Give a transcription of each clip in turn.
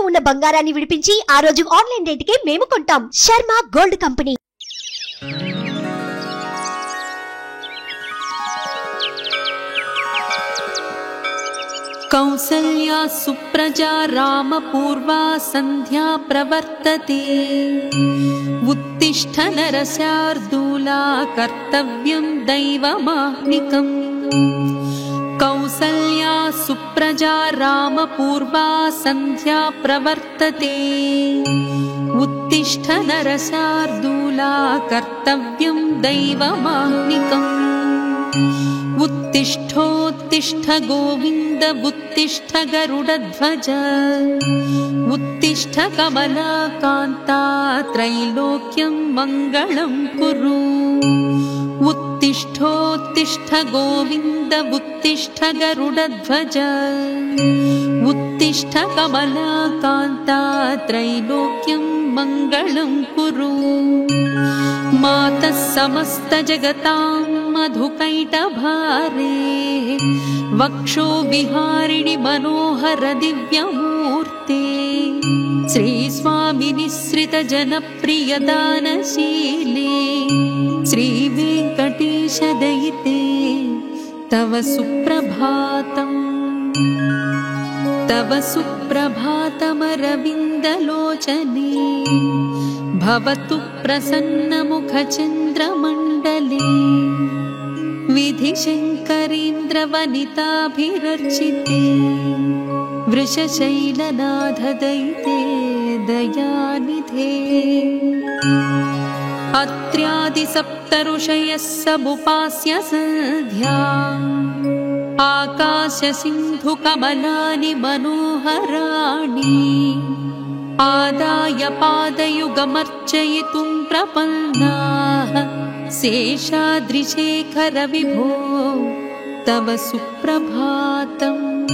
ఉన్న బంగారాన్ని విడిపించి ఆ రోజు ఆన్లైన్ రేటుకే మేము కొంటాం. Sharma gold company. कौसल्या सुप्रजा रामपूर्वा सन्ध्या प्रवर्तते। उत्तिष्ठ नरशार्दूला कर्तव्यं दैवमाह्निकम्। कौसल्या सुप्रजा रामपूर्वा सन्ध्या प्रवर्तते। उत्तिष्ठ नरशार्दूला कर्तव्यं दैवमाह्निकम्। उत्तिष्ठोत्तिष्ठ गोविन्द उत्तिष्ठ गरुडध्वज। उत्तिष्ठ कमलाकान्ता त्रैलोक्यं मङ्गलं कुरु। उत्तिष्ठोत्तिष्ठ गोविन्द उत्तिष्ठ गरुडध्वज। उत्तिष्ठ कमलाकान्ता त्रैलोक्यं मङ्गलं कुरु। मातः समस्त जगतां मधुकैटभारे। वक्षो विहारिणि मनोहर दिव्यमूर्ते। श्रीस्वामिनिःसृत जनप्रिय दानशीले। श्रीवेङ्कटेश दयिते तव सुप्रभातम्। तव सुप्रभातमरविन्दलोचने। भवतु प्रसन्नमुखचन्द्रमण्डले। विधिशङ्करीन्द्रवनिताभिरर्चिते। वृषशैलनाथदयिते दयानिधे। अत्र्यादिसप्तऋषयः समुपास्य सन्ध्या। आकाशसिन्धुकमलानि मनोहराणि। आदाय पादयुगमर्चयितुं प्रपन्नाः। शेषाद्रिशेखर विभो तव सुप्रभातम्।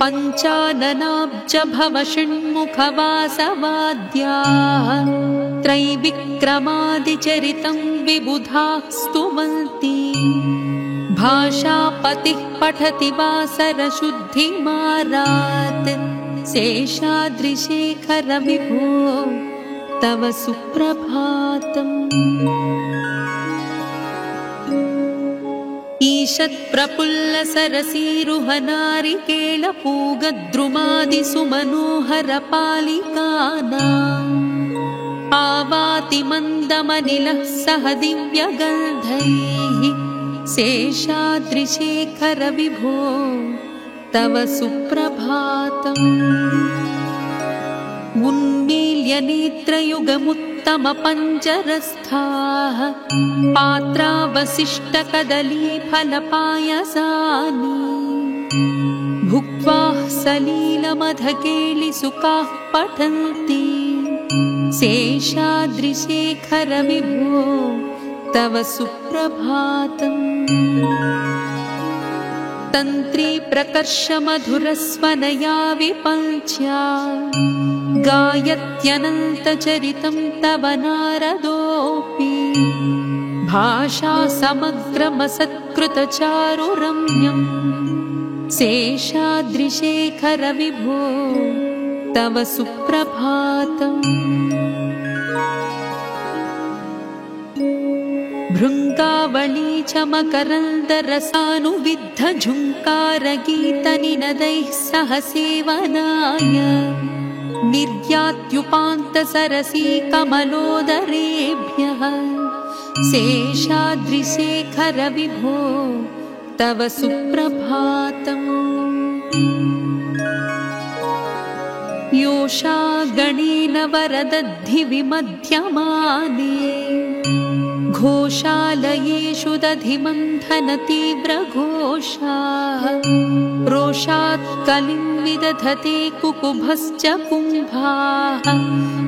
पञ्चाननाब्ज भव षण्मुखवासवाद्याः। त्रैविक्रमादिचरितं विबुधाः स्तुवन्ति। भाषापतिः पठति वासरशुद्धिमारात्। शेषाद्रिशेखर विभो तव सुप्रभातम्। ईषत्प्रफुल्लसरसीरुहनारिकेलपूगद्रुमादिसुमनोहरपालिकानाम्। आवाति मन्दमनिलः सह दिव्यगन्धैः। शेषाद्रिशेखर विभो तव सुप्रभातम्। उन्मील्य नेत्रयुगमुत्तमपञ्जरस्थाः। पात्रावशिष्टकदलीफलपायसानि। भुक्त्वा सलीलमधकेलिसुखाः पठन्ति। शेषाद्रिशेखर विभो तव सुप्रभातम्। तन्त्री प्रकर्ष मधुरस्वनया विपञ्च्या। गायत्यनन्तचरितं तव नारदोऽपि। भाषा समग्रमसत्कृतचारुरम्यम्। शेषाद्रिशेखर विभो तव सुप्रभातम्। भृङ्गावली च मकरन्दरसानुविद्ध झुङ्कारगीतनिनदैः सह सेवनाय। निर्यात्युपान्तसरसी कमलोदरेभ्यः। शेषाद्रिशेखर विभो तव सुप्रभातम्। योषा गणेन वरदद्धि विमध्यमाने। घोषालयेषु दधिमन्थन तीव्रघोषाः। रोषात् कलिं विदधते कुकुभश्च कुम्भाः।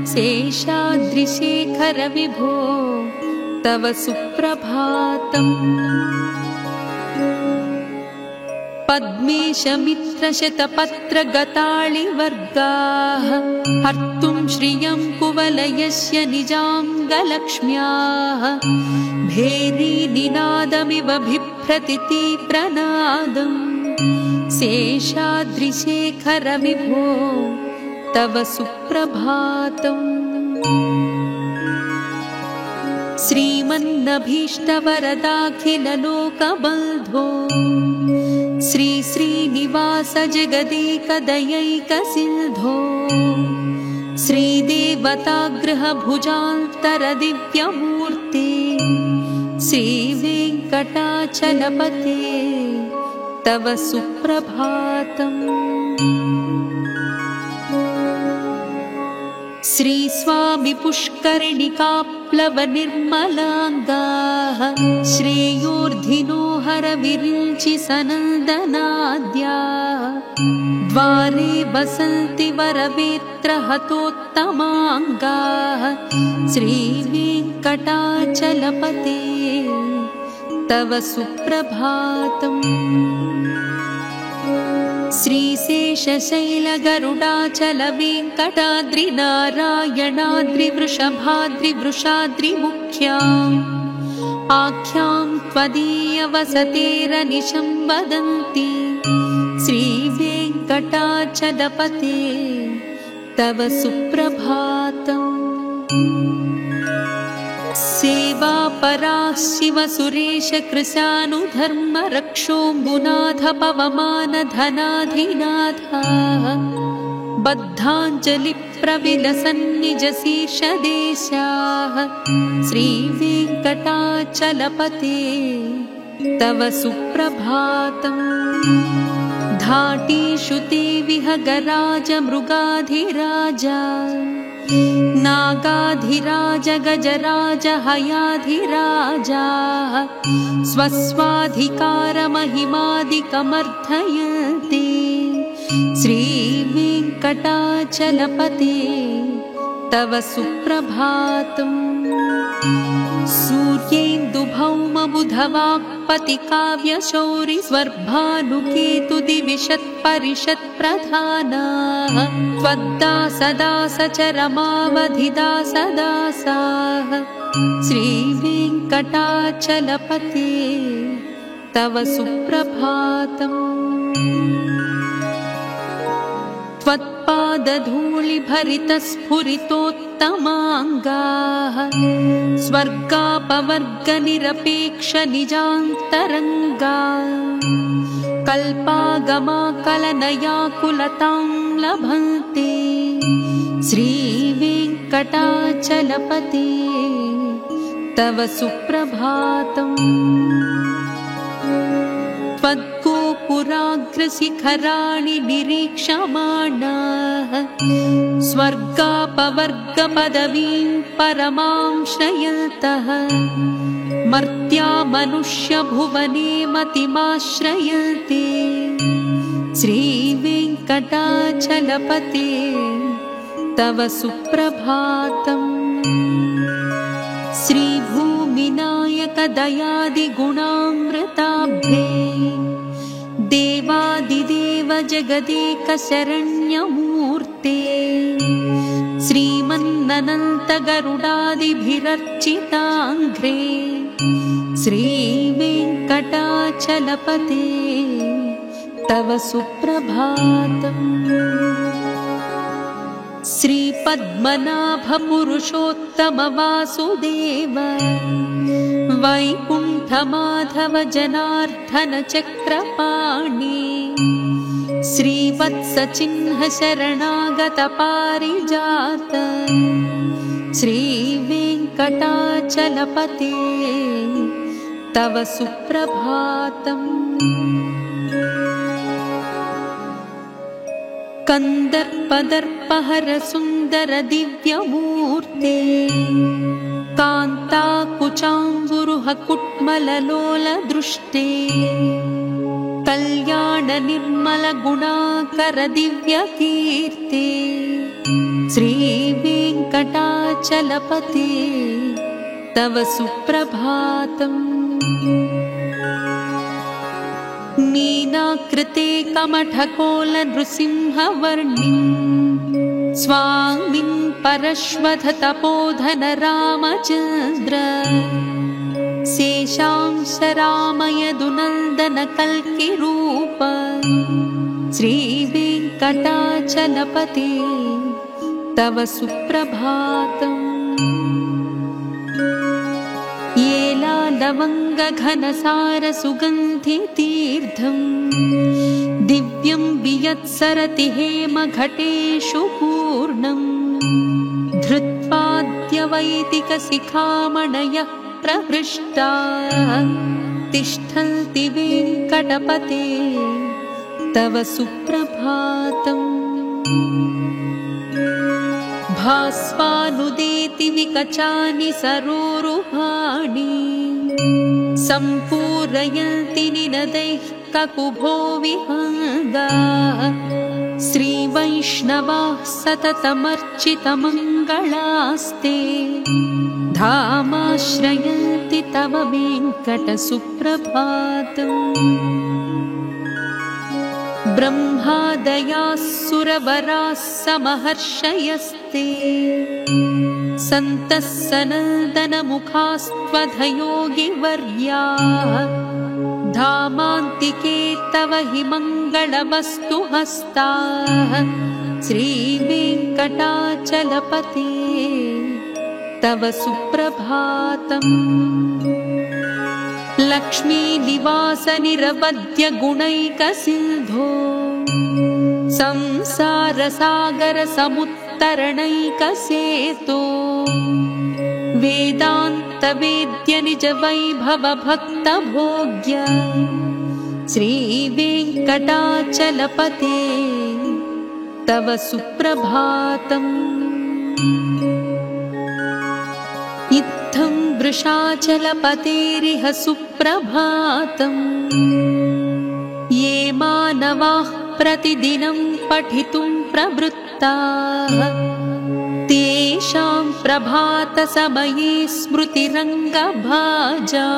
शेषाद्रिशेखर विभो तव सुप्रभातम्। पद्मेशमित्रशतपत्रगताळिवर्गाः। हर्तुं श्रियं कुवलयस्य निजाङ्गलक्ष्म्याः। भेरीनिनादमिव बिभ्रति तीव्रनादम्। शेषाद्रिशेखर विभो तव सुप्रभातम्। श्रीमन्नभीष्टवरदाखिललोकबन्धो श्री श्रीनिवास जगदेकदयैकसिन्धो श्रीदेवतागृहभुजान्तरदिव्यमूर्ते श्रीवेङ्कटाचलपते तव सुप्रभातम्। श्रीस्वामि पुष्करिणिकाप्लवनिर्मलाङ्गाः श्रेयोर्धिनो हरविरिञ्चि सनन्दनाद्याः द्वारे वसन्ति वरवेत्रहतोत्तमाङ्गाः श्रीवेङ्कटाचलपते तव सुप्रभातम्। श्रीशेषशैलगरुडाचलवेङ्कटाद्रिनारायणाद्रिवृषभाद्रिवृषाद्रिमुख्याम् आख्यां त्वदीयवसतेरनिशं वदन्ति श्रीवेङ्कटाचलपते तव सुप्रभातम्। सेवापराः शिवसुरेशकृशानुधर्मरक्षोऽम्बुनाथ पवमानधनाधिनाथाः बद्धाञ्जलिप्रविलसन्निजशीर्षदेशाः श्रीवेङ्कटाचलपते तव सुप्रभातम्। धाटीषु ते विहगराजमृगाधिराजा नागाधिराज गजराज हयाधिराजाः स्वस्वाधिकारमहिमादिकमर्थयन्ति श्रीवेङ्कटाचलपते तव सुप्रभातम्। सूर्येन्दुभौमबुधवाक्पतिकाव्यशौरिस्वर्भानुकेतुदिविशत्परिषत्प्रधानाः त्वद्दासदासचरमावधिदासदासाः श्रीवेङ्कटाचलपते तव सुप्रभातम्। त्वत्पादधूलिभरितस्फुरितोत्तमाङ्गाः स्वर्गापवर्गनिरपेक्षनिजान्तरङ्गाः कल्पागमाकलनयाकुलतां लभन्ते श्रीवेङ्कटाचलपते तव सुप्रभातम्। त्वद्गोपुराग्रशिखराणि निरीक्षमाणाः स्वर्गापवर्गपदवीं परमां श्रयन्तः मर्त्या मनुष्यभुवने मतिमाश्रयन्ते श्रीवेङ्कटाचलपते तव सुप्रभातम्। श्रीभूमिनायकदयादिगुणामृताब्धे देवादिदेव जगदेकशरण्यमूर्ते श्रीमन्ननन्तगरुडादिभिरर्चिताङ्घ्रे श्रीवेङ्कटाचलपते तव सुप्रभातम्। श्रीपद्मनाभपुरुषोत्तमवासुदेव वैकुण्ठमाधव जनार्दन चक्रपाणि श्रीवत्सचिह्न शरणागत पारिजात श्रीवेङ्कटाचलपते तव सुप्रभातम्। कन्दर्पदर्पहर सुन्दर दिव्यमूर्ते कान्ताकुचाम्बुरुह कुट्मललोल दृष्टे कल्याण निर्मल गुणाकर दिव्यकीर्ते श्रीवेङ्कटाचलपते तव सुप्रभातम्। मीनाकृते कमठकोल नृसिंहवर्णिं स्वामिन् परश्वथ तपोधन रामचन्द्र शेषांश रामयदुनन्दनकल्किरूप श्रीवेङ्कटाचलपते तव सुप्रभातम्। येलालवङ्गघनसारसुगन्धितीर्थम् दिव्यं वियत्सरति हेमघटेषु पूर्णम् धृत्वाद्यवैदिकशिखामणयः प्रहृष्टाः तिष्ठन्ति वेङ्कटपते तव सुप्रभातम्। भास्वानुदेति विकचानि सरोरुहाणि सम्पूरयन्ति निनदैः ककुभो विहङ्गाः श्रीवैष्णवाः सततमर्चितमङ्गलास्ते धामाश्रयन्ति तव वेङ्कटसुप्रभातम्। ब्रह्मादयाः सुरवराः समहर्षयस्ते सन्तः सनन्दनमुखास्त्वधयोगिवर्याः धामान्तिके तव हि मङ्गलवस्तु हस्ताः श्रीवेङ्कटाचलपते तव सुप्रभातम्। लक्ष्मीनिवासनिरवद्य गुणैकसिन्धो संसारसागरसमुत्तरणैकसेतो वेदान्तवेद्यनिजवैभवभक्तभोग्य श्रीवेङ्कटाचलपते तव सुप्रभातम्। इत्थं वृषाचलपतेरिह सुप्रभातम्। ये मानवाः प्रतिदिनं पठितुं प्रवृत्ताः तेषां प्रभातसमये स्मृतिरङ्गभाजा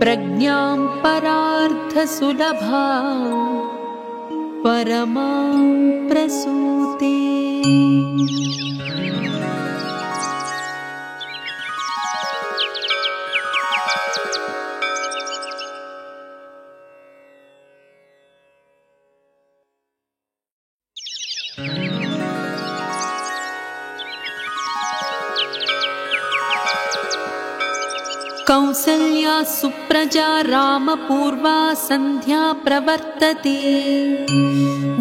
प्रज्ञां परार्थसुलभा परमां प्रसूते। कौसल्या सुप्रजा रामपूर्वा सन्ध्या प्रवर्तते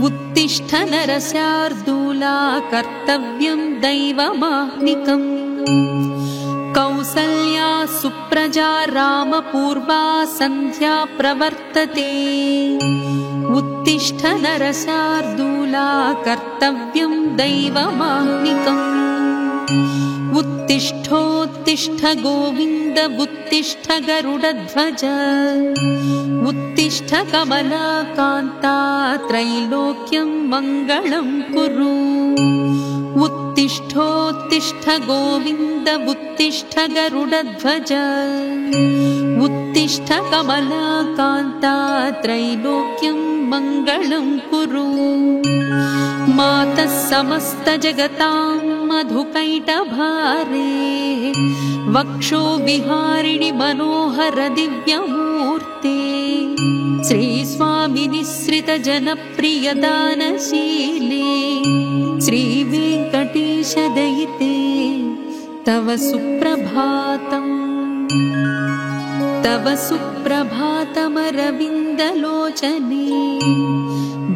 उत्तिष्ठ नरशार्दूला कर्तव्यं दैवमाह्निकम्। कौसल्या सुप्रजा रामपूर्वा सन्ध्या प्रवर्तते उत्तिष्ठ नरशार्दूला कर्तव्यं दैवमाह्निकम्। उत्तिष्ठोत्तिष्ठ गोविन्द उत्तिष्ठ गरुडध्वज उत्तिष्ठ कमलाकान्ता त्रैलोक्यं मङ्गलं कुरु। उत्तिष्ठोत्तिष्ठ गोविन्द उत्तिष्ठ गरुडध्वज उत्तिष्ठ कमलाकान्ता त्रैलोक्यं मङ्गलं कुरु। मातः समस्तजगतां मधुकैटभारे वक्षो विहारिणि मनोहर दिव्यमूर्ते श्रीस्वामिनिःसृतजनप्रियदानशीले श्रीवेङ्कटेशदयिते तव सुप्रभातम्। तव सुप्रभातमरविन्दलोचने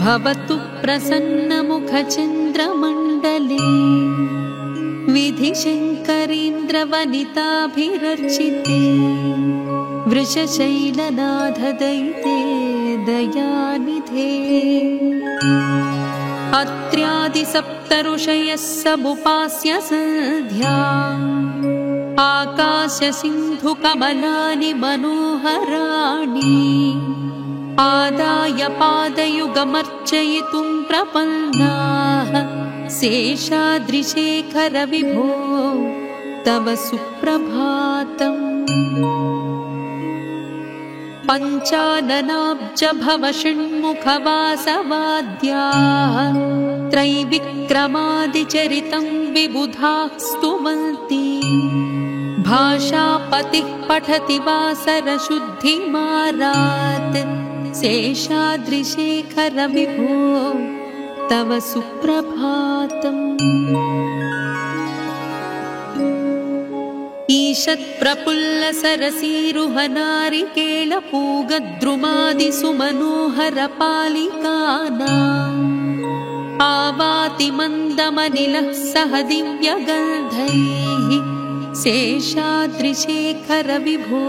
भवतु प्रसन्नमुखचन्द्रमण्डले विधिशङ्करेन्द्रवनिताभिरर्चिते वृषशैलनाथदयिते दयानिधे। अत्र्यादिसप्तऋषयः समुपास्य सन्ध्या आकाशसिन्धुकमलानि मनोहराणि आदाय पादयुगमर्चयितुं प्रपन्नाः शेषाद्रिशेखर विभो तव सुप्रभातम्। पञ्चाननाब्जभवषण्मुखवासवाद्याः त्रैविक्रमादिचरितं विबुधाः स्तुवन्ति भाषापतिः पठति वासरशुद्धिमारात् शेषाद्रिशेखर विभो तव सुप्रभातम्। ईषत्प्रफुल्लसरसीरुहनारिकेलपूगद्रुमादिसुमनोहरपालिकानाम् आवाति मन्दमनिलः सह दिव्यगन्धैः शेषाद्रिशेखर विभो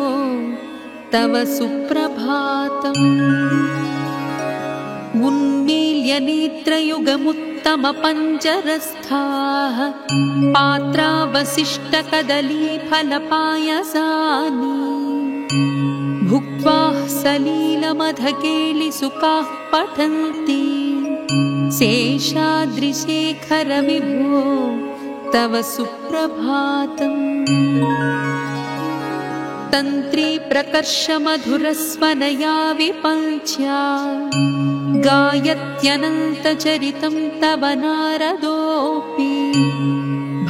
तव सुप्रभातम्। उन्मील्य नेत्रयुगमुत्तमपञ्जरस्थाः पात्रावशिष्टकदलीफलपायसानि भुक्त्वा सलीलमधकेलिसुखाः पठन्ति शेषाद्रिशेखर विभो तव सुप्रभातम्। तन्त्री प्रकर्षमधुरस्वनया विपञ्च्या गायत्यनन्तचरितं तव नारदोऽपि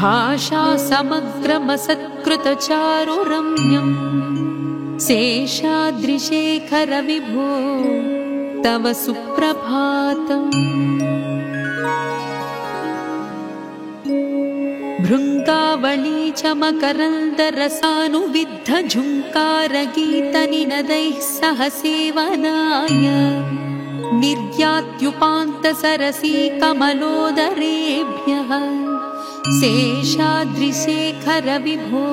भाषा समग्रमसत्कृतचारुरम्यम् शेषाद्रिशेखर विभो तव सुप्रभातम्। भृङ्गावळी च मकरन्दरसानुविद्धझुङ्कारगीतनिनदैः सह सेवनाय निर्यात्युपान्तसरसी कमलोदरेभ्यः शेषाद्रिशेखर विभो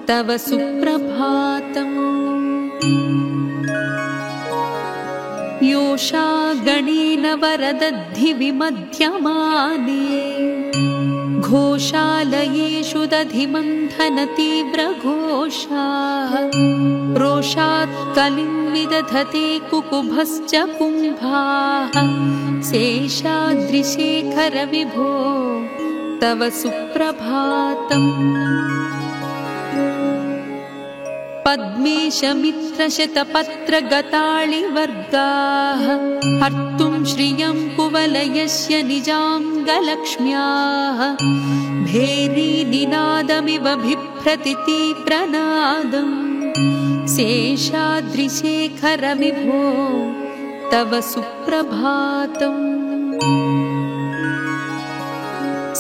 तव सुप्रभातम्। योषा गणेन वरदद्धि विमध्यमाने घोषालयेषु दधिमन्थनतीव्रघोषाः रोषात् कलिं विदधते कुकुभश्च कुम्भाः शेषाद्रिशेखर विभो तव सुप्रभातम्। पद्मेशमित्रशतपत्रगताळिवर्गाः हर्तुं श्रियं कुवलयस्य निजाङ्गलक्ष्म्याः भेरीनिनादमिव बिभ्रति तीव्रनादम् शेषाद्रिशेखर विभो तव सुप्रभातम्।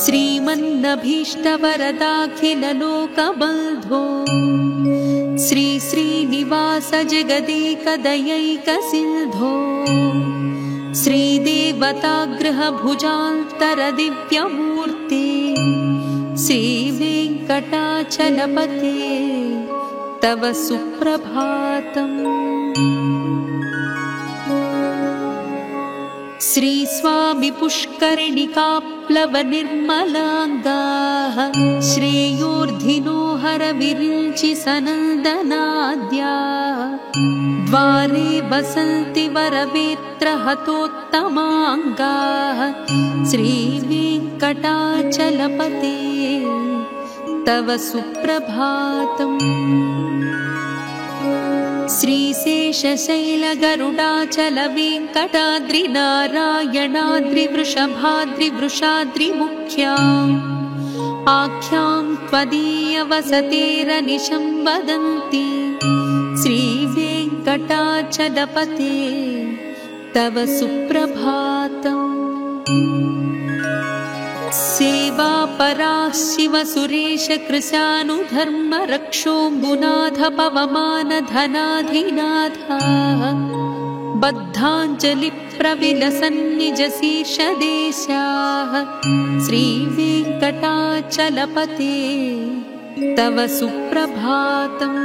श्रीमन्नभीष्टवरदाखिललोकबन्धो श्री श्रीनिवास जगदेकदयैकसिन्धो श्रीदेवतागृहभुजान्तरदिव्यमूर्ते श्रीवेङ्कटाचलपते तव सुप्रभातम्। श्रीस्वामि पुष्करिणिकाप्लवनिर्मलाङ्गाः श्रेयोर्धिनो हरविरिञ्चि सनन्दनाद्याः द्वारे वसन्ति वरवेत्रहतोत्तमाङ्गाः श्रीवेङ्कटाचलपते तव सुप्रभातम्। श्रीशेषशैलगरुडाचलवेङ्कटाद्रिनारायणाद्रिवृषभाद्रिवृषाद्रिमुख्याम् आख्यां त्वदीयवसतेरनिशं वदन्ति श्रीवेङ्कटाचलपते तव सुप्रभातम्। सेवापराः शिवसुरेश कृशानुधर्मरक्षोऽम्बुनाथ पवमानधनाधिनाथाः बद्धाञ्जलिप्रविलसन्निजशीर्षदेशाः श्रीवेङ्कटाचलपते तव सुप्रभातम्।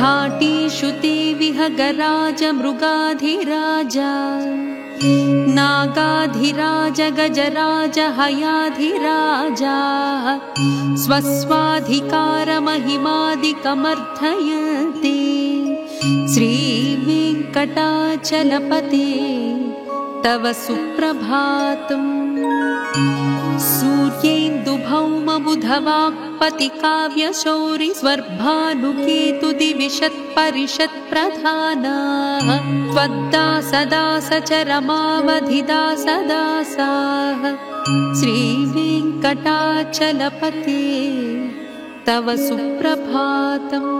धाटीषु ते विहगराज मृगाधिराजा नागाधिराज गजराज हयाधिराजाः स्वस्वाधिकारमहिमादिकमर्थयन्ति श्रीवेङ्कटाचलपते तव सुप्रभातम्। सूर्येन्दुभौमबुधवाक्पतिकाव्यशौरि स्वर्भानुकेतुदिविशत्परिषत्प्रधानाः त्वद्दासदासचरमावधिदासदासाः श्रीवेङ्कटाचलपते तव सुप्रभातम्।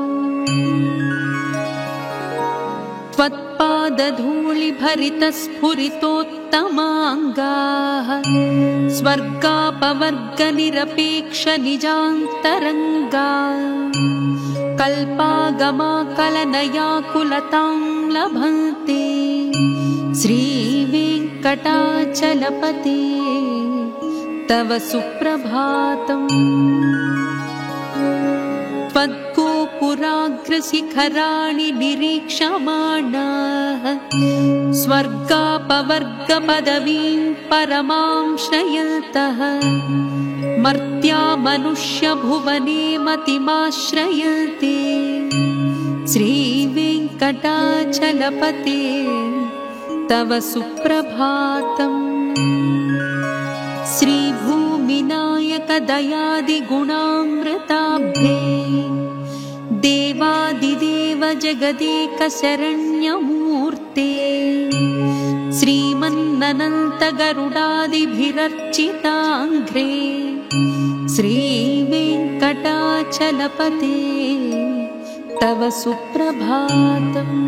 त्वत्पादधूलिभरितस्फुरितोत्तमाङ्गाः स्वर्गापवर्गनिरपेक्षनिजान्तरङ्गा कल्पागमाकलनयाकुलतां लभन्ते श्रीवेङ्कटाचलपते तव सुप्रभातम्। त्वद्गोपुराग्रशिखराणि निरीक्षमाणाः स्वर्गापवर्गपदवीं परमां श्रयन्तः मर्त्या मनुष्यभुवने मतिमाश्रयन्ते श्रीवेङ्कटाचलपते तव सुप्रभातम्। श्रीभूमिनायकदयादिगुणामृताब्धे देवादिदेव जगदेकशरण्यमूर्ते श्रीमन्ननन्तगरुडादिभिरर्चिताङ्घ्रे श्रीवेङ्कटाचलपते तव सुप्रभातम्।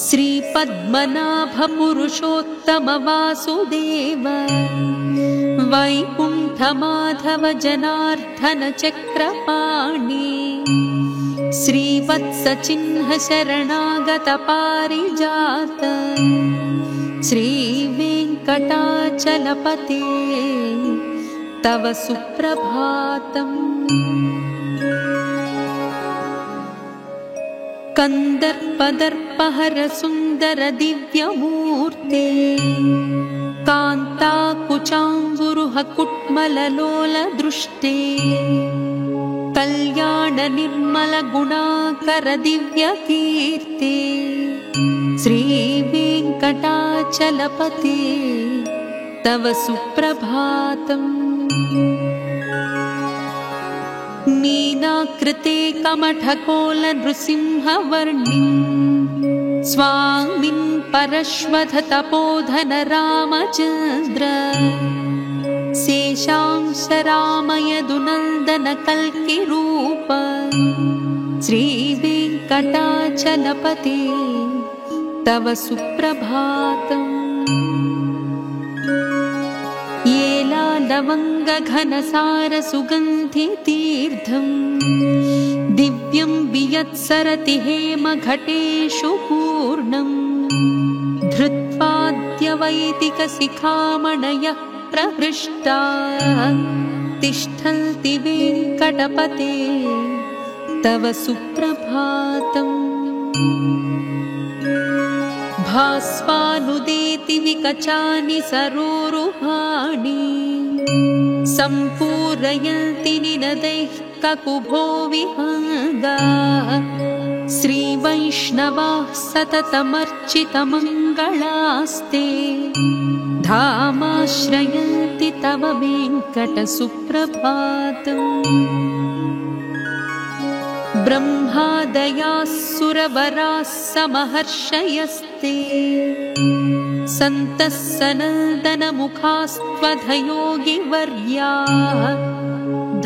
श्रीपद्मनाभपुरुषोत्तमवासुदेव वैकुण्ठमाधव जनार्दन चक्रपाणि श्रीवत्सचिह्न शरणागत पारिजात श्रीवेङ्कटाचलपते तव सुप्रभातम्। कन्दर्पदर्पहर सुन्दर दिव्यमूर्ते कान्ताकुचाम्बुरुह कुट्मललोल दृष्टे कल्याण निर्मल गुणाकर दिव्यकीर्ते श्रीवेङ्कटाचलपते तव सुप्रभातम्। मीनाकृते कमठकोल नृसिंहवर्णिं स्वामिन् परश्वथ तपोधन रामचन्द्र शेषांश रामयदुनन्दन कल्किरूप श्रीवेङ्कटाचलपते तव सुप्रभातम्। लवङ्गघनसारसुगन्धितीर्थं दिव्यं वियत्सरति हेमघटेषु पूर्णं धृत्वाद्यवैदिकशिखामणयः प्रहृष्टाः तिष्ठन्ति वेङ्कटपते तव सुप्रभातम्। भास्वानुदेति विकचानि सरोरुहाणि सम्पूरयन्ति निनदैः ककुभो विहङ्गाः श्रीवैष्णवाः सततमर्चितमङ्गलास्ते धामाश्रयन्ति तव वेङ्कटसुप्रभातम्। ब्रह्मादयाः सुरवराः समहर्षयस्ते सन्तः सनन्दनमुखास्त्वधयोगिवर्याः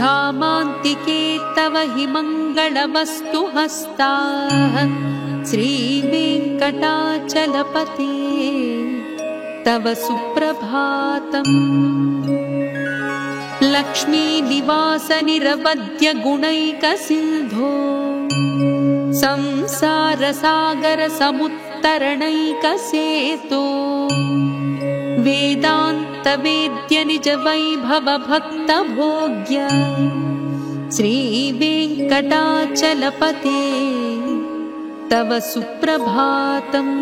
धामान्तिके तव हि मङ्गलवस्तु हस्ताः श्रीवेङ्कटाचलपते तव सुप्रभातम्। लक्ष्मीनिवास निरवध्य गुणैकसिन्धो संसारसागर समुत्तरणैकसेतो वेदान्त वेद्य निज वैभव भक्त भोग्य श्रीवेङ्कटाचलपते तव सुप्रभातम्।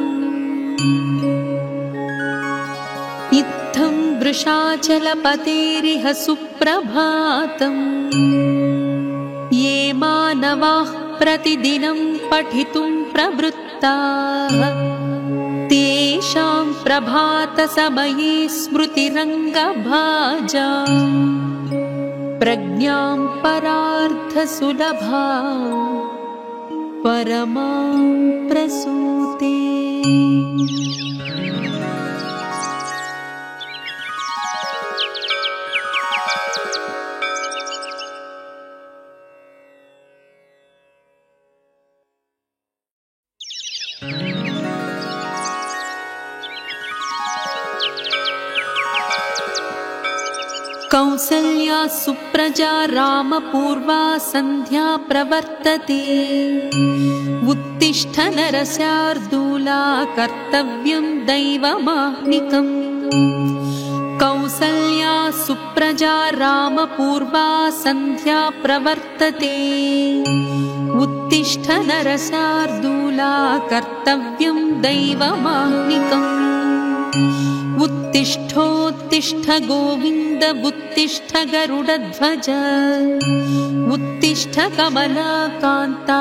इत्थं वृषाचलपतेरिह सुप्रभातम्। ये मानवाः प्रतिदिनं पठितुं प्रवृत्ताः तेषां प्रभातसमये स्मृतिरङ्गभाजा प्रज्ञां परार्थसुलभा परमां प्रसूते। कौसल्या सुप्रजा रामपूर्वा सन्ध्या प्रवर्तते उत्तिष्ठ नरशार्दूला कर्तव्यं दैवमाह्निकम् कौसल्या सुप्रजा रामपूर्वा सन्ध्या प्रवर्तते उत्तिष्ठ नरशार्दूला कर्तव्यं दैवमाह्निकम् उत्तिष्ठोत्तिष्ठ गोविन्द उत्तिष्ठ गरुडध्वज उत्तिष्ठ कमलाकान्ता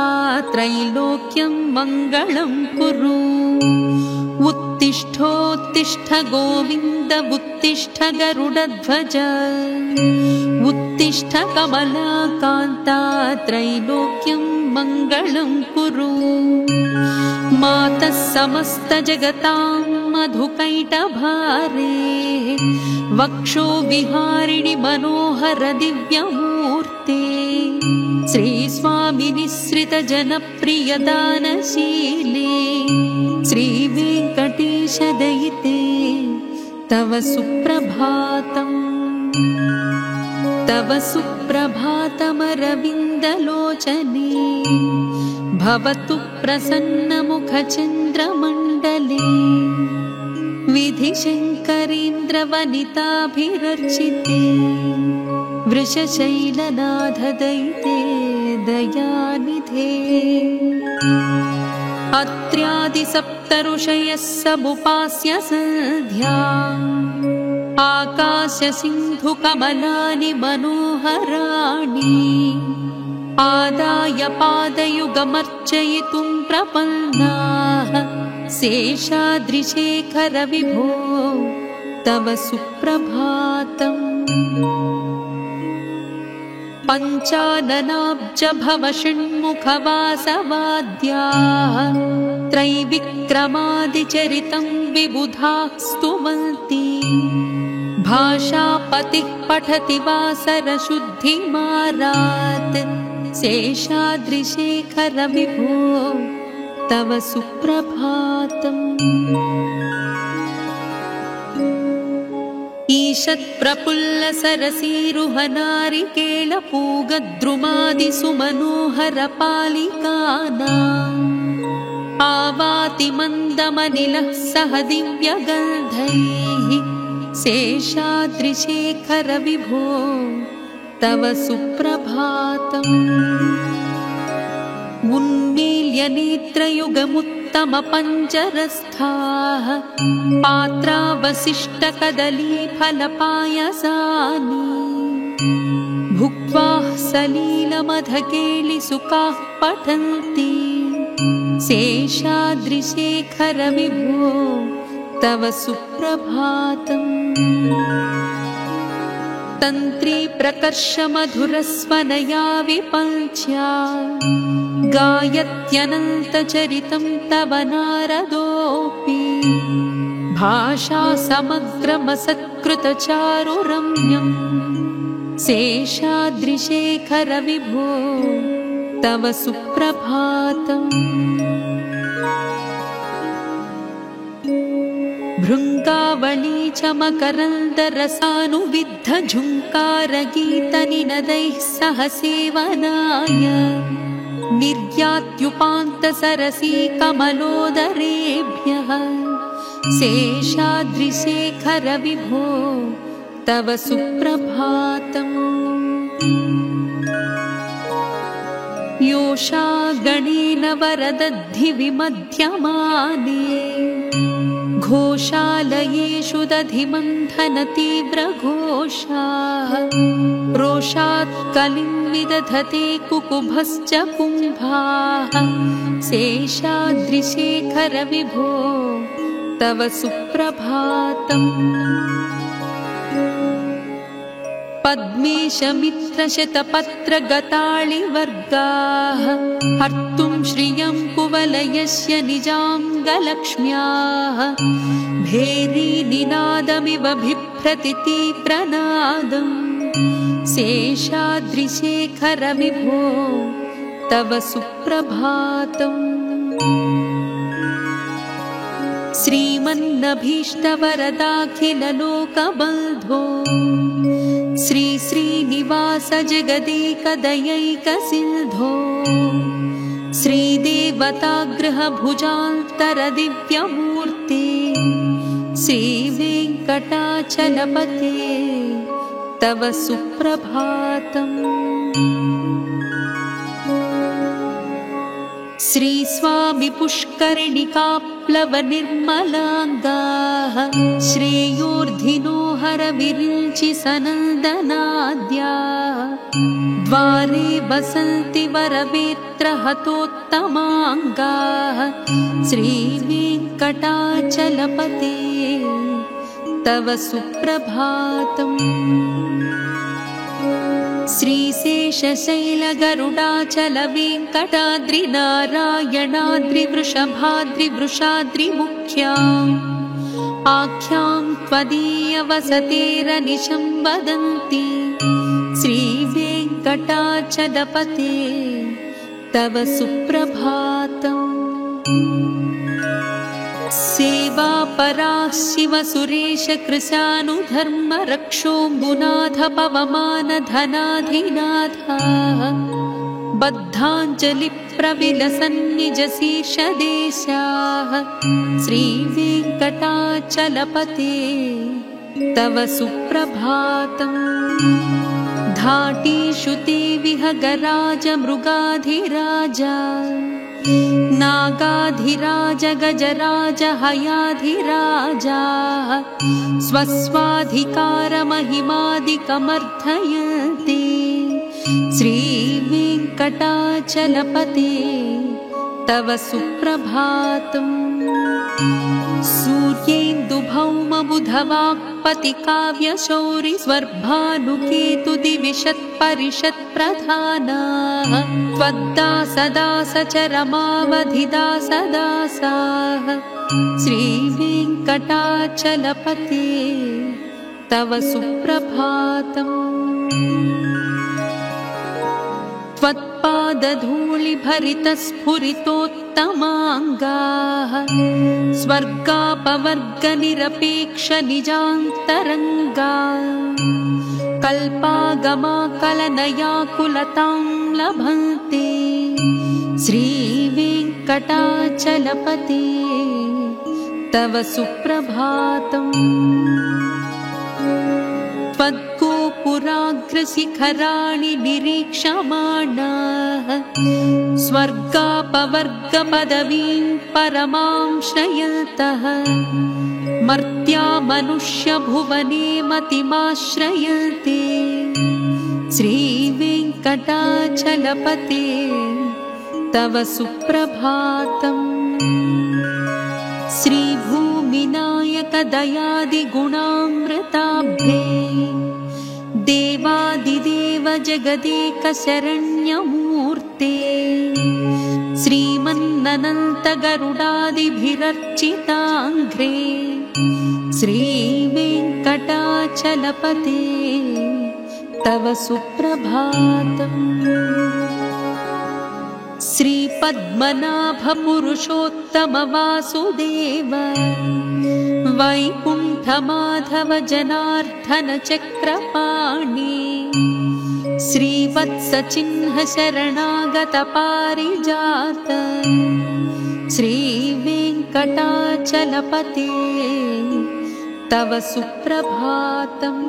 त्रैलोक्यं मङ्गलं कुरु उत्तिष्ठोत्तिष्ठ गोविन्द उत्तिष्ठ गरुडध्वज उत्तिष्ठ कमलाकान्ता त्रैलोक्यं मङ्गलं कुरु मातः समस्तजगतां मधुकैटभारे वक्षो विहारिणि मनोहर दिव्यमूर्ते श्रीस्वामिनिःसृत जनप्रिय दानशीले श्रीवेङ्कटेश दयिते तव सुप्रभातम् तव सुप्रभातमरविन्दलोचने भवतु प्रसन्नमुखचन्द्रमण्डले विधिशङ्करीन्द्रवनिताभिरर्चिते वृषशैलनाथदयिते दयानिधे अत्र्यादिसप्तऋषयः समुपास्य सन्ध्या आकाशसिन्धुकमलानि मनोहराणि आदाय पादयुगमर्चयितुं प्रपन्नाः शेषाद्रिशेखर विभो तव सुप्रभातम् पञ्चाननाब्ज भव षण्मुखवासवाद्याः त्रैविक्रमादिचरितं विबुधाः स्तुवन्ति भाषापतिः पठति वासरशुद्धिमारात् शेषाद्रिशेखर विभो तव सुप्रभातम् ईषत्प्रफुल्लसरसीरुहनारिकेलपूगद्रुमादिसुमनोहरपालिकानाम् आवाति मन्दमनिलः सह दिव्यगन्धैः शेषाद्रिशेखर विभो तव सुप्रभातम् उन्मील्य नेत्रयुगमुत्तमपञ्जरस्थाः पात्रावशिष्टकदलीफलपायसानि भुक्त्वा सलीलमधकेलिसुखाः पठन्ति शेषाद्रिशेखर विभो तव सुप्रभातम् तन्त्री प्रकर्ष मधुरस्वनया विपञ्च्या गायत्यनन्तचरितं तव नारदोऽपि भाषा समग्रमसत्कृतचारुरम्यं शेषाद्रिशेखर विभो तव सुप्रभातम् भृङ्गावळी च मकरन्दरसानुविद्ध झुङ्कारगीतनिनदैः सह सेवनाय निर्यात्युपान्तसरसी कमलोदरेभ्यः शेषाद्रिशेखर विभो तव सुप्रभातम् योषा गणेन वरदद्धि विमध्यमाने घोषालयेषु दधिमन्थनतीव्रघोषाः रोषात् कलिं विदधते कुकुभश्च कुम्भाः शेषाद्रिशेखर विभो तव सुप्रभातम् पद्मेशमित्रशतपत्रगताळिवर्गाः हर्तुं श्रियं कुवलयस्य निजाङ्गलक्ष्म्याः भेरीनिनादमिव बिभ्रति तीव्रनादम् शेषाद्रिशेखर विभो तव सुप्रभातम् श्रीमन्नभीष्टवरदाखिललोकबन्धो श्रीनिवास जगदेकदयैकसिन्धो श्रीदेवतागृहभुजान्तरदिव्यमूर्ते श्रीवेङ्कटाचलपते तव सुप्रभातम्। श्रीस्वामि पुष्करिणिकाप्लवनिर्मलाङ्गाः श्रेयोर्धिनो हरविरिञ्चि सनन्दनाद्याः द्वारे वसन्ति वरवेत्रहतोत्तमाङ्गाः श्रीवेङ्कटाचलपते तव सुप्रभातम्। श्रीशेषशैलगरुडाचलवेङ्कटाद्रिनारायणाद्रिवृषभाद्रिवृषाद्रिमुख्या आख्यां त्वदीयवसतेरनिशं वदन्ति श्रीवेङ्कटाचलपते तव सुप्रभातम्। सेवापराः शिवसुरेशकृशानुधर्मरक्षोऽम्बुनाथ पवमानधनाधिनाथाः बद्धाञ्जलिप्रविलसन्निजशीर्षदेशाः श्रीवेङ्कटाचलपते तव सुप्रभातम्। धाटीषु ते विहगराजमृगाधिराजा नागाधिराज गजराज हयाधिराजाः स्वस्वाधिकारमहिमादिकमर्थयन्ति श्रीवेङ्कटाचलपते तव सुप्रभातम्। सूर्येन्दुभौमबुधवाक्पतिकाव्यशौरिस्वर्भानुकेतुदिविशत्परिषत्प्रधानाः त्वद्दासदासचरमावधिदासदासाः श्रीवेङ्कटाचलपते तव सुप्रभातम्। त्वत्पादधूलिभरितस्फुरितोत्तमाङ्गाः स्वर्गापवर्गनिरपेक्षनिजान्तरङ्गा कल्पागमाकलनयाकुलतां लभन्ते श्रीवेङ्कटाचलपते तव सुप्रभातम्। त्वद्गोपुराग्रशिखराणि निरीक्षमाणाः स्वर्गापवर्गपदवीं परमां श्रयन्तः मर्त्या मनुष्यभुवने मतिमाश्रयन्ते श्रीवेङ्कटाचलपते तव सुप्रभातम्। श्रीभूमिनायकदयादिगुणामृताब्धे देवादिदेव जगदेकशरण्यमूर्ते श्रीमन्ननन्तगरुडादिभिरर्चिताङ्घ्रे श्रीवेङ्कटाचलपते तव सुप्रभातम्। श्रीपद्मनाभपुरुषोत्तमवासुदेव वैकुण्ठमाधव जनार्दन चक्रपाणि श्रीवत्सचिह्न शरणागत पारिजात श्रीवेङ्कटाचलपते तव सुप्रभातम्।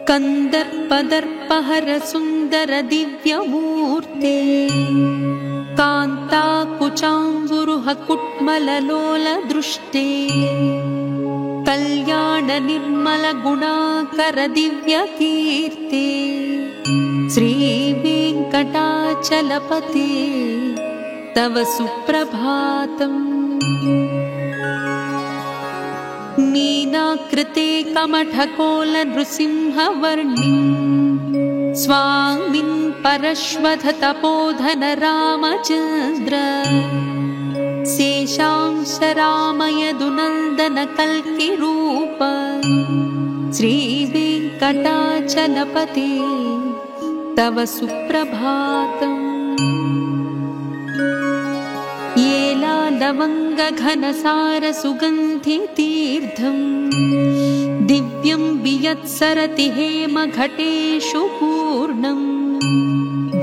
कन्दर्पदर्पहरसुन्दर दिव्यमूर्ते कान्ताकुचाम्बुरुहकुट्मललोलदृष्टे कल्याणनिर्मलगुणाकर दिव्यकीर्ते श्रीवेङ्कटाचलपते तव सुप्रभातम्। मीनाकृते कमठकोलनृसिंहवर्णि स्वामिन् परश्वथतपोधन रामचन्द्र शेषांश रामयदुनन्दन कल्किरूप श्रीवेङ्कटाचलपते तव सुप्रभातम्। येलालवङ्गघनसार सुगन्धितीर्थम् दिव्यं वियत्सरति हेमघटेषु पूर्णम्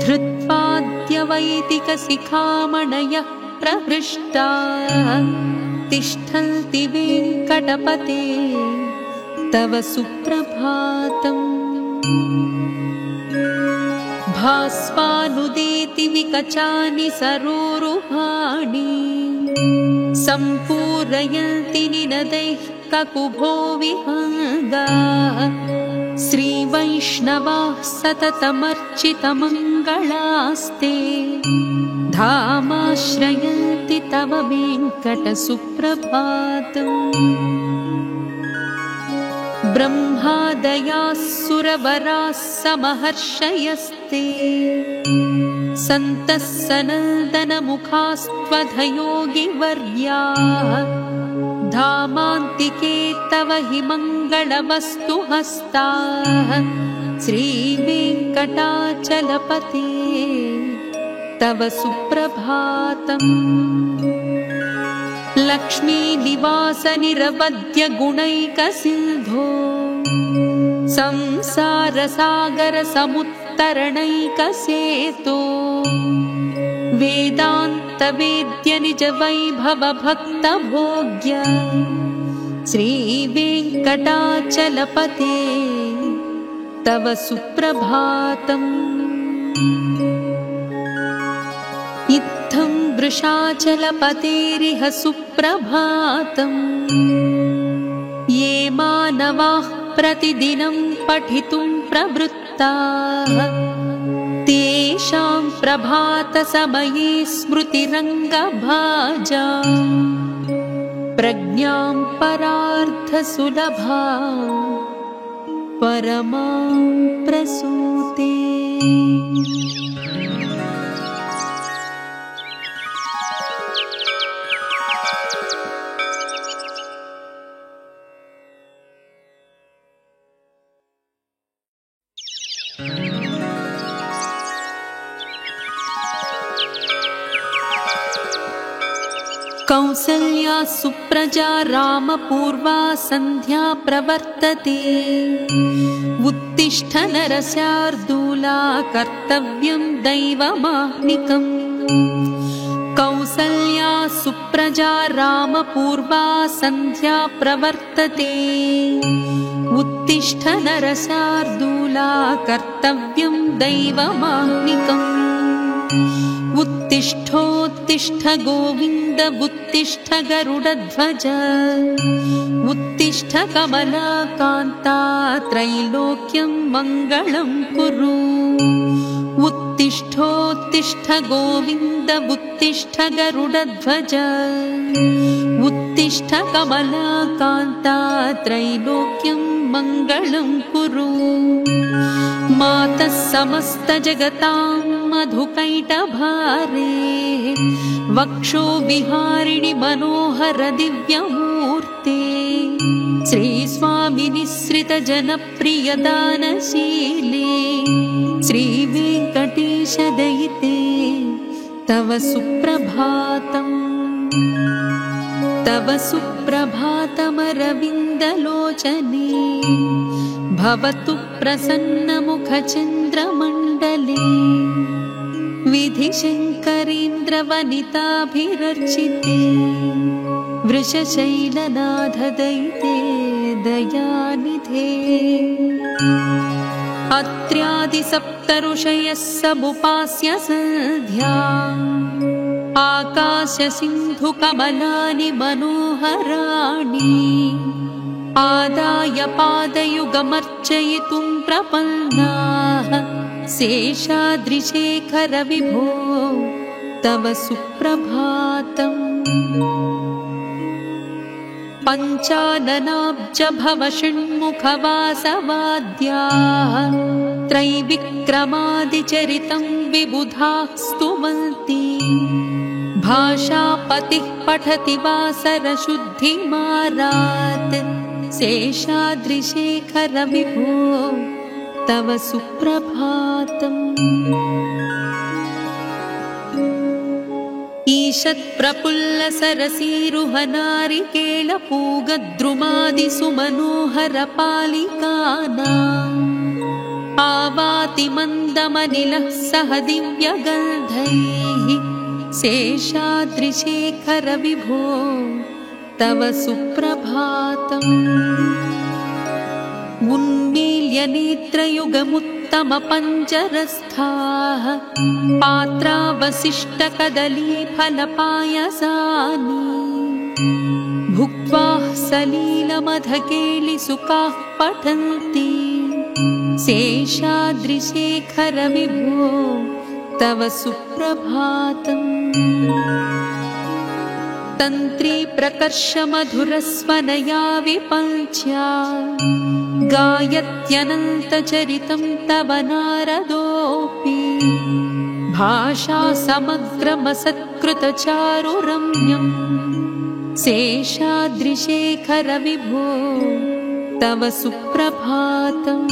धृत्वाद्यवैदिकशिखामणयः प्रहृष्टाः तिष्ठन्ति वेङ्कटपते तव सुप्रभातम्। भास्वानुदेति विकचानि सरोरुहाणि सम्पूरयन्ति निनदैः ककुभो विहङ्गाः। श्रीवैष्णवाः सततमर्चितमङ्गलास्ते धामाश्रयन्ति तव वेङ्कटसुप्रभातम्। ब्रह्मादयाः सुरवराः समहर्षयस्ते सन्तः सनन्दनमुखास्त्वधयोगिवर्याः। धामान्तिके तव हि मङ्गलवस्तु हस्ताः श्रीवेङ्कटाचलपते तव सुप्रभातम्। लक्ष्मीनिवासनिरवद्य गुणैकसिन्धो संसारसागरसमुत्तरणैकसेतो वेदान्तवेद्य निजवैभवभक्तभोग्य श्रीवेङ्कटाचलपते तव सुप्रभातम्। इत्थं वृषाचलपतेरिह सुप्रभातम्। ये मानवाः प्रतिदिनं पठितुं प्रवृत्ताः तेषां प्रभातसमये स्मृतिरङ्गभाजा प्रज्ञां परार्थसुलभा परमां प्रसूते। कौसल्या सुप्रजा रामपूर्वा सन्ध्या प्रवर्तते। उत्तिष्ठ नरशार्दूला कर्तव्यं दैवमाह्निकम्। कौसल्या सुप्रजा रामपूर्वा सन्ध्या प्रवर्तते। उत्तिष्ठ नरशार्दूला कर्तव्यं दैवमाह्निकम्। उत्तिष्ठोत्तिष्ठ गोविन्द उत्तिष्ठ गरुडध्वज। उत्तिष्ठ कमलाकान्ता त्रैलोक्यं मङ्गलं कुरु। उत्तिष्ठोत्तिष्ठ गोविन्द उत्तिष्ठ गरुडध्वज। उत्तिष्ठ कमलाकान्ता त्रैलोक्यं मङ्गलं कुरु। मातः समस्तजगतां मधुकैटभारे वक्षो विहारिणि मनोहर दिव्यमूर्ते। श्रीस्वामिनिःसृतजनप्रियदानशीले श्रीवेङ्कटेश दयिते तव सुप्रभातम्। तव सुप्रभातमरविन्दलोचने भवतु प्रसन्नमुखचन्द्रमण्डले। विधिशङ्करेन्द्रवनिताभिरर्चिते वृषशैलनाथदयिते दयानिधे। अत्र्यादिसप्तऋषयः समुपास्य सन्ध्या आकाशसिन्धुकमलानि मनोहराणि। आदाय पादयुगमर्चयितुं प्रपन्नाः शेषाद्रिशेखर विभो तव सुप्रभातम्। पञ्चाननाब्ज भव षण्मुखवासवाद्याः त्रैविक्रमादिचरितं विबुधाः स्तुवन्ति। भाषापतिः पठति वासरशुद्धिमारात् शेषाद्रिशेखर विभो तव सुप्रभातम्। ईषत्प्रफुल्लसरसीरुहनारिकेलपूगद्रुमादिसुमनोहरपालिकानाम् आवाति मन्दमनिलः सह दिव्यगन्धैः शेषाद्रिशेखर विभो तव सुप्रभातम्। उन्मील्य नेत्रयुगमुत्तमपञ्जरस्थाः पात्रावशिष्टकदलीफलपायसानि भुक्त्वा सलीलमधकेलिसुखाः पठन्ति शेषाद्रिशेखर विभो तव सुप्रभातम्। तन्त्री प्रकर्षमधुरस्वनया विपञ्च्या गायत्यनन्तचरितं तव नारदोऽपि भाषा समग्रमसत्कृतचारुरम्यम् शेषाद्रिशेखर विभो तव सुप्रभातम्।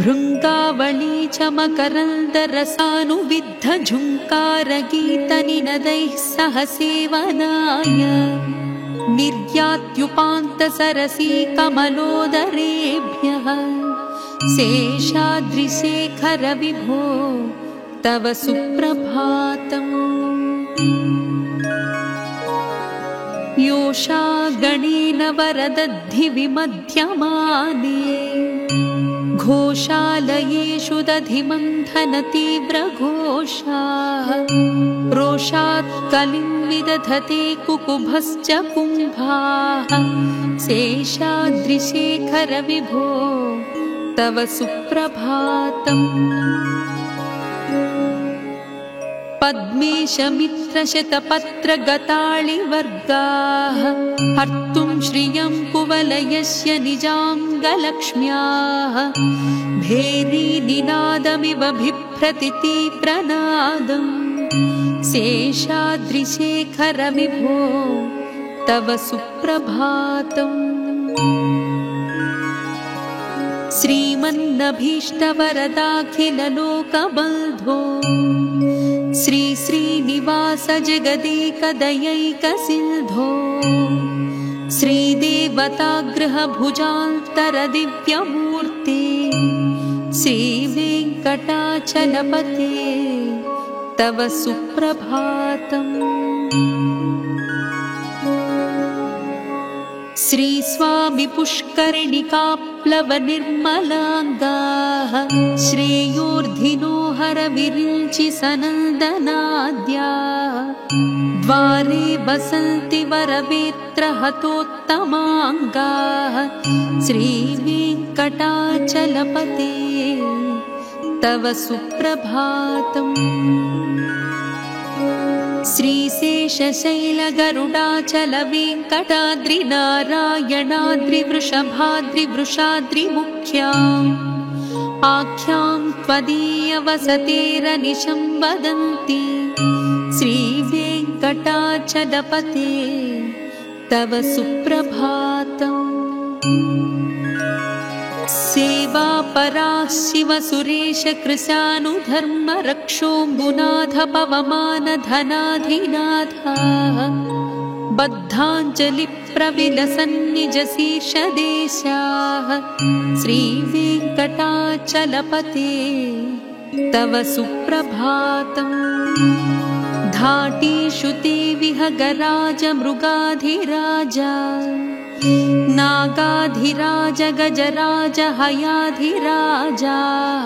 भृङ्गावळी च मकरन्दरसानुविद्धझुङ्कारगीतनिनदैः सह सेवनाय निर्यात्युपान्तसरसी कमलोदरेभ्यः शेषाद्रिशेखर विभो तव सुप्रभातम्। योषा गणेन वरदद्धिविमध्यमाने घोषालयेषु दधिमन्थनतीव्रघोषाः रोषात् कलिं विदधते कुकुभश्च कुम्भाः शेषाद्रिशेखर विभो तव सुप्रभातम्। पद्मेशमित्रशतपत्रगताळिवर्गाः हर्तुं श्रियं कुवलयस्य निजाङ्गलक्ष्म्याः भेरीनिनादमिव बिभ्रति तीव्रनादम् शेषाद्रिशेखर विभो तव सुप्रभातम्। श्रीमन्नभीष्टवरदाखिललोकबन्धो श्री श्रीनिवास जगदेकदयैकसिन्धो श्रीदेवतागृहभुजान्तरदिव्यमूर्ते श्रीवेङ्कटाचलपते तव सुप्रभातम्। श्रीस्वामि पुष्करिणिकाप्लवनिर्मलाङ्गाः श्रेयोर्धिनो हरविरिञ्चि सनन्दनाद्याः द्वारे वसन्ति वरवेत्रहतोत्तमाङ्गाः श्रीवेङ्कटाचलपते तव सुप्रभातम्। श्रीशेषशैलगरुडाचलवेङ्कटाद्रिनारायणाद्रिवृषभाद्रिवृषाद्रिमुख्याम् आख्यां त्वदीयवसतेरनिशं वदन्ति श्रीवेङ्कटाचलपते तव सुप्रभातम्। सेवापराः शिवसुरेश कृशानुधर्मरक्षोऽम्बुनाथ पवमानधनाधिनाथाः बद्धाञ्जलिप्रविलसन्निजशीर्षदेशाः श्रीवेङ्कटाचलपते तव सुप्रभातम्। धाटीषु ते विहगराज मृगाधिराजा नागाधिराज गजराज हयाधिराजाः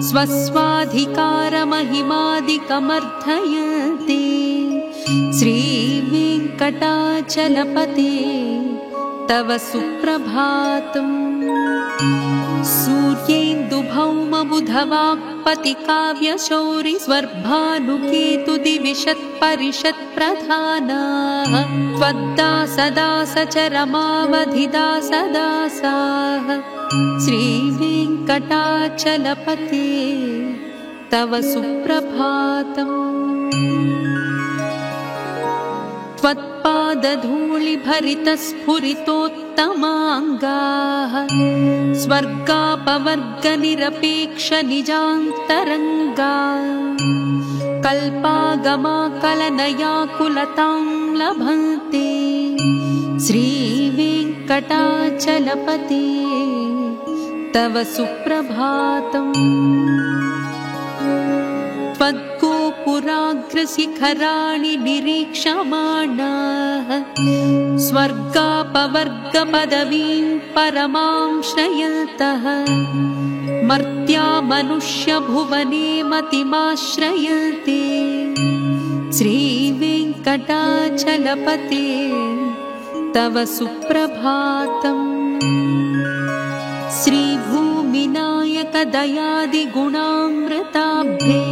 स्वस्वाधिकारमहिमादिकमर्थयन्ति श्रीवेङ्कटाचलपते तव सुप्रभातम्। सूर्येन्दुभौमबुधवाक्पतिकाव्यशौरि स्वर्भानुकेतुदिविशत्परिषत्प्रधानाः त्वद्दासदासचरमावधिदासदासाः श्रीवेङ्कटाचलपते तव सुप्रभातम्। त्वत्पादधूलिभरितस्फुरितोत् पुरुषोत्तमाङ्गाः स्वर्गापवर्गनिरपेक्षनिजान्तरङ्गा कल्पागमाकलनयाकुलतां लभन्ते श्रीवेङ्कटाचलपते तव सुप्रभातम्। त्वद्गोपुराग्रशिखराणि निरीक्षमाणाः स्वर्गापवर्गपदवीं परमां श्रयन्तः मर्त्या मनुष्यभुवने मतिमाश्रयन्ते श्रीवेङ्कटाचलपते तव सुप्रभातम्। श्रीभूमिनायकदयादिगुणामृताब्धे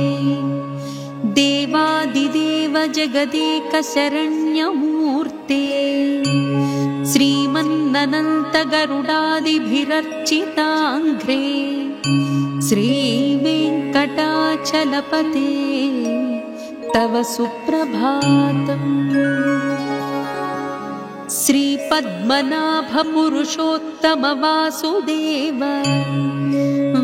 देवादिदेव जगदेकशरण्यमूर्ते श्रीमन्ननन्तगरुडादिभिरर्चिताङ्घ्रे श्रीवेङ्कटाचलपते तव सुप्रभातम्। श्रीपद्मनाभपुरुषोत्तमवासुदेव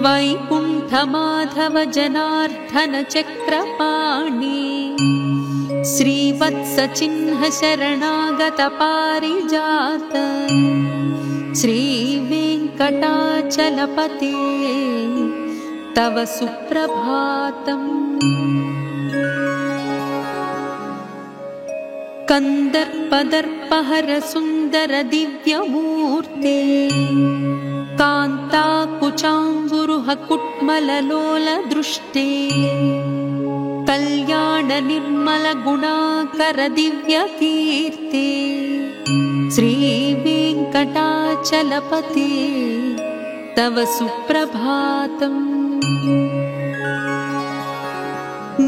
वैकुण्ठमाधव जनार्दन चक्रपाणि श्रीवत्सचिह्न शरणागत पारिजात श्रीवेङ्कटाचलपते तव सुप्रभातम्। कन्दर्पदर्पहर सुन्दर दिव्यमूर्ते कान्ताकुचाम्बुरुह कुट्मललोल दृष्टे कल्याण निर्मल गुणाकर दिव्यकीर्ते श्रीवेङ्कटाचलपते तव सुप्रभातम्।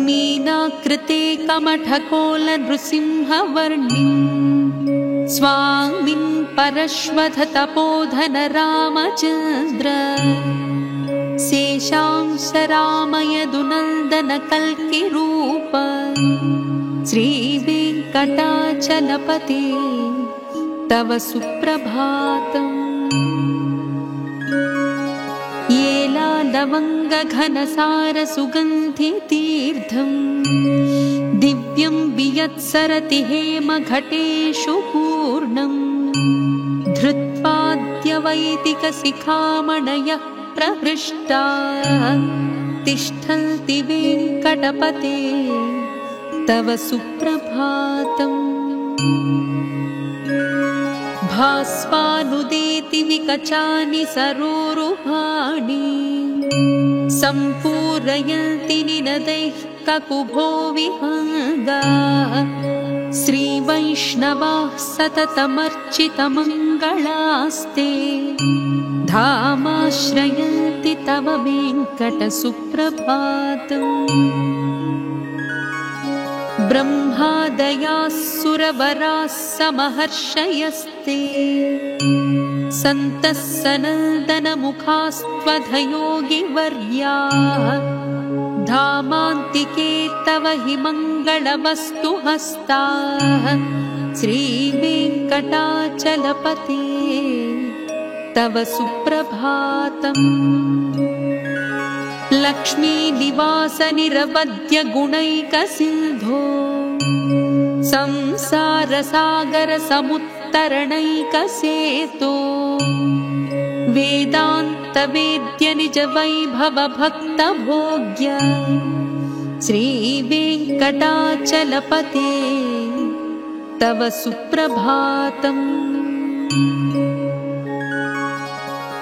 मीनाकृते कमठकोल नृसिंहवर्णिं स्वामिन् परश्वथ तपोधन रामचन्द्र शेषांश रामयदुनन्दन कल्किरूप श्रीवेङ्कटाचलपते तव सुप्रभातम्। लवङ्गघनसारसुगन्धितीर्थं दिव्यं वियत्सरति हेमघटेषु पूर्णं धृत्वाद्यवैदिकशिखामणयः प्रहृष्टाः तिष्ठन्ति वेङ्कटपते तव सुप्रभातम्। भास्वानुदेति विकचानि सरोरुहाणि सम्पूरयन्ति निनदैः ककुभो विहङ्गाः श्रीवैष्णवाः सततमर्चितमङ्गलास्ते धामाश्रयन्ति तव वेङ्कटसुप्रभातम्। ब्रह्मादयाः सुरवराः समहर्षयस्ते सन्तः सनन्दनमुखास्त्वधयोगिवर्याः धामान्तिके तव हि मङ्गलवस्तुहस्ताः श्रीवेङ्कटाचलपते तव सुप्रभातम्। लक्ष्मीनिवासनिरवद्य गुणैकसिन्धो संसारसागरसमुत्तरणैकसेतो वेदान्तवेद्य निजवैभवभक्तभोग्य श्रीवेङ्कटाचलपते तव सुप्रभातम्।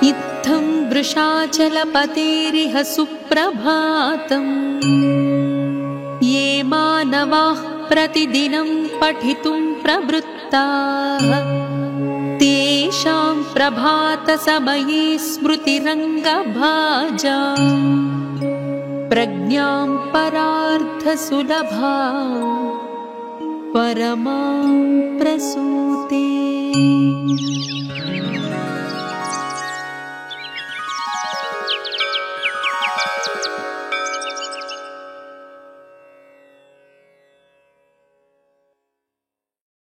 इत्थं वृषाचलपतेरिह सुप्रभातम्। ये मानवाः प्रतिदिनं पठितुं प्रवृत्ताः तेषां प्रभातसमये स्मृतिरङ्गभाजा प्रज्ञां परार्थसुलभा परमां प्रसूते।